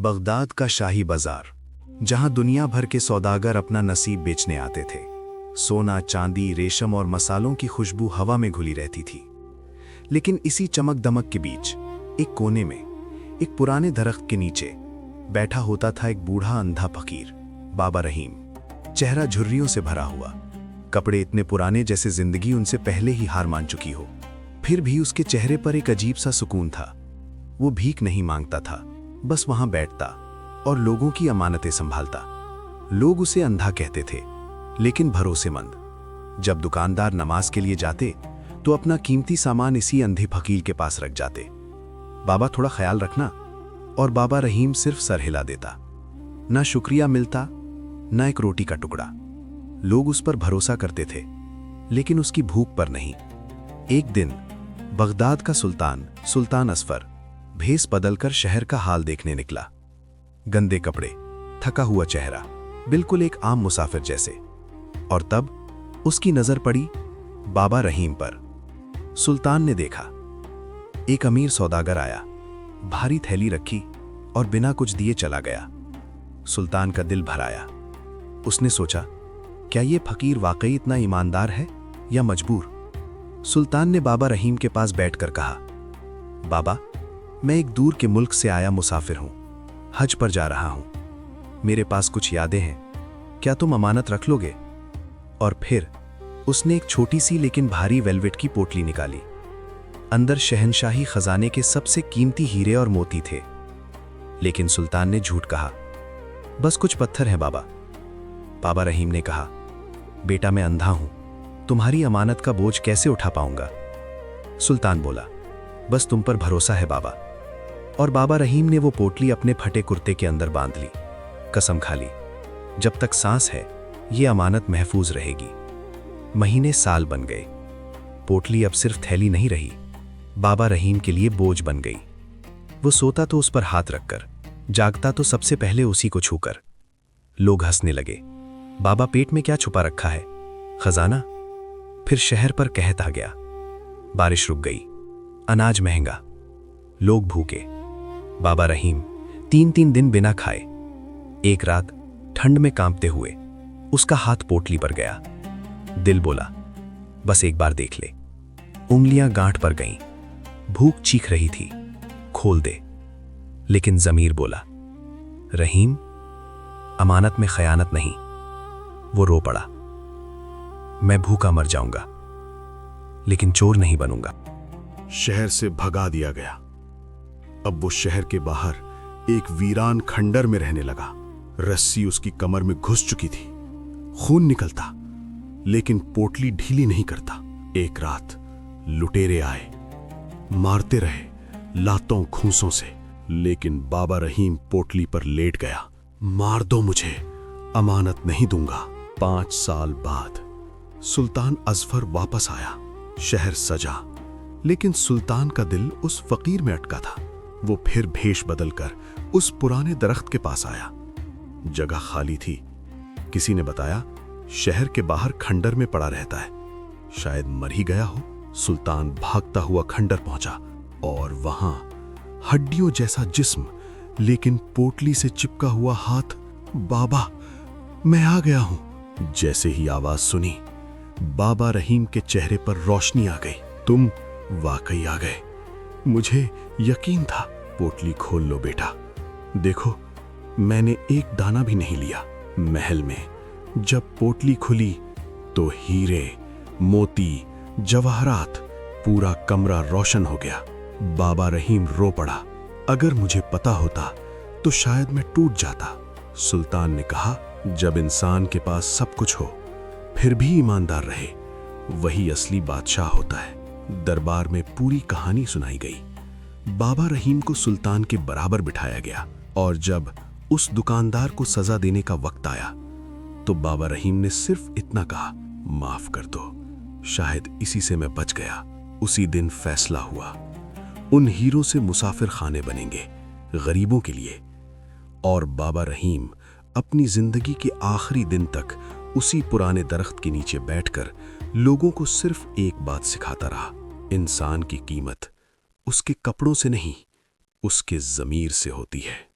Baghdad का शाही बाजार, जहां दुनिया भर के सौदागर अपना नसीब बेचने आते थे। सोना, चांदी, रेशम और मसालों की खुशबू हवा में घुली रहती थी। लेकिन इसी चमक दमक के बीच एक कोने में, एक पुराने दरख्त के नीचे बैठा होता था एक बूढ़ा अंधा फकीर, बाबा रहीम। चेहरा झुर्रियों से भरा हुआ, कपड़े इतने पुराने जैसे जिंदगी उनसे पहले ही हार मान चुकी हो। फिर भी उसके चेहरे पर एक अजीब सा सुकून था। वो भीख नहीं मांगता था, बस वहां बैठता और लोगों की अमानतें संभालता। लोग उसे अंधा कहते थे, लेकिन भरोसेमंद। जब दुकानदार नमाज के लिए जाते तो अपना कीमती सामान इसी अंधे फकीर के पास रख जाते। बाबा, थोड़ा ख्याल रखना। और बाबा रहीम सिर्फ सर हिला देता। ना शुक्रिया मिलता, ना एक रोटी का टुकड़ा। लोग उस पर भरोसा करते थे, लेकिन उसकी भूख पर नहीं। एक दिन बगदाद का सुल्तान असफर भेस बदलकर शहर का हाल देखने निकला। गंदे कपड़े, थका हुआ चेहरा, बिल्कुल एक आम मुसाफिर जैसे। और तब उसकी नजर पड़ी बाबा रहीम पर। सुल्तान ने देखा, एक अमीर सौदागर आया, भारी थैली रखी और बिना कुछ दिए चला गया। सुल्तान का दिल भर आया। उसने सोचा, क्या ये फकीर वाकई इतना ईमानदार है या मजबूर? सुल्तान ने बाबा रहीम के पास बैठकर कहा, बाबा, मैं एक दूर के मुल्क से आया मुसाफिर हूं, हज पर जा रहा हूं। मेरे पास कुछ यादें हैं, क्या तुम अमानत रख लोगे? और फिर उसने एक छोटी सी लेकिन भारी वेलवेट की पोटली निकाली। अंदर शहनशाही खजाने के सबसे कीमती हीरे और मोती थे। लेकिन सुल्तान ने झूठ कहा, बस कुछ पत्थर हैं बाबा। बाबा रहीम ने कहा, बेटा, मैं अंधा हूं, तुम्हारी अमानत का बोझ कैसे उठा पाऊंगा? सुल्तान बोला, बस तुम पर भरोसा है बाबा। और बाबा रहीम ने वो पोटली अपने फटे कुर्ते के अंदर बांध ली। कसम खा ली, जब तक सांस है ये अमानत महफूज रहेगी। महीने साल बन गए। पोटली अब सिर्फ थैली नहीं रही, बाबा रहीम के लिए बोझ बन गई। वो सोता तो उस पर हाथ रखकर, जागता तो सबसे पहले उसी को छूकर। लोग हंसने लगे, बाबा, पेट में क्या छुपा रखा है? खजाना? फिर शहर पर कहत आ गया। बारिश रुक गई, अनाज महंगा, लोग भूखे। बाबा रहीम 3-3 दिन बिना खाए। एक रात ठंड में कांपते हुए उसका हाथ पोटली पर गया। दिल बोला, बस एक बार देख ले। उंगलियां गांठ पर गईं, भूख चीख रही थी, खोल दे। लेकिन जमीर बोला, रहीम, अमानत में खयानत नहीं। वो रो पड़ा, मैं भूखा मर जाऊंगा, लेकिन चोर नहीं बनूंगा। शहर से भगा दिया गया। अब वो शहर के बाहर एक वीरान खंडर में रहने लगा। रस्सी उसकी कमर में घुस चुकी थी, खून निकलता, लेकिन पोटली ढीली नहीं करता। एक रात लुटेरे आए, मारते रहे लातों घूंसों से, लेकिन बाबा रहीम पोटली पर लेट गया। मार दो मुझे, अमानत नहीं दूंगा। 5 साल बाद सुल्तान असफर वापस आया। शहर सजा, लेकिन सुल्तान का दिल उस फकीर में अटका था। वो फिर भेष बदलकर उस पुराने दरख्त के पास आया। जगह खाली थी। किसी ने बताया, शहर के बाहर खंडर में पड़ा रहता है, शायद मर ही गया हो। सुल्तान भागता हुआ खंडर पहुंचा और वहां हड्डियों जैसा जिस्म, लेकिन पोटली से चिपका हुआ हाथ। बाबा, मैं आ गया हूं। जैसे ही आवाज सुनी, बाबा रहीम के चेहरे पर रोशनी आ गई। तुम वाकई आ गए, मुझे यकीन था। पोटली खोल लो बेटा, देखो, मैंने एक दाना भी नहीं लिया। महल में जब पोटली खुली तो हीरे, मोती, जवाहरात, पूरा कमरा रोशन हो गया। बाबा रहीम रो पड़ा, अगर मुझे पता होता तो शायद मैं टूट जाता। सुल्तान ने कहा, जब इंसान के पास सब कुछ हो फिर भी ईमानदार रहे, वही असली बादशाह होता है। दरबार में पूरी कहानी सुनाई गई। बाबा रहीम को सुल्तान के बराबर बिठाया गया, और जब उस दुकानदार को सजा देने का वक्त आया तो बाबा रहीम ने सिर्फ इतना कहा, माफ कर दो, शायद इसी से मैं बच गया। उसी दिन फैसला हुआ, उन हीरों से मुसाफिर खाने बनेंगे, गरीबों के लिए। और बाबा रहीम अपनी जिंदगी के आखिरी दिन तक उसी पुराने दरख्त के नीचे बैठकर लोगों को सिर्फ एक बात सिखाता रहा, इंसान की कीमत उसके कपड़ों से नहीं, उसके ज़मीर से होती है।